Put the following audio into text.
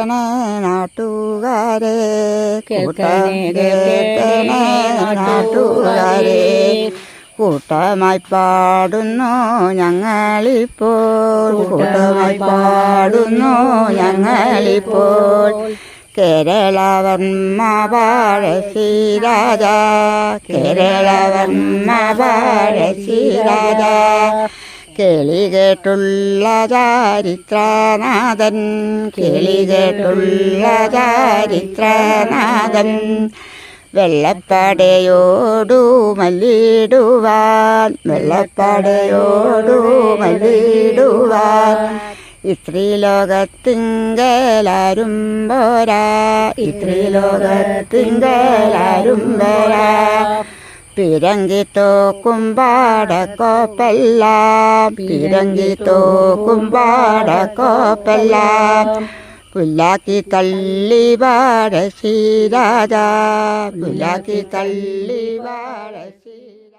കേട്ടണേ നാട്ടുകാരെ, കൂട്ടണേ കേട്ടണേ നാട്ടുകാരെ. കൂട്ടമായി പാടുന്നു ഞങ്ങളിപ്പോൾ, കൂട്ടമായി പാടുന്നു ഞങ്ങളിപ്പോൾ. കേരളവർമ്മ പഴശ്ശിരാജാ, കേരളവർമ്മ പഴശ്ശിരാജാ. കേളി കേട്ടുള്ള ചരിത്രനാഥൻ, കേളി കേട്ടുള്ള ചരിത്രനാഥൻ. വെള്ളപ്പടയോടു മല്ലിടുവാൻ, വെള്ളപ്പടയോടു മല്ലിടുവാൻ. ഇസ്ത്രീലോകത്തിങ്കലാരും പോരാ, ഇസ്ത്രീലോകത്തിങ്കലാരും പോരാ. പിരങ്കി തോക്കും പാടക്കോപ്പെല്ലാം, പിരങ്കി തോക്കും പാടക്കോപ്പെല്ലാം. പുല്ലാക്കി തള്ളി പഴശ്ശിരാജാ, പുല്ലാക്കി തള്ളി പഴശ്ശിരാജാ.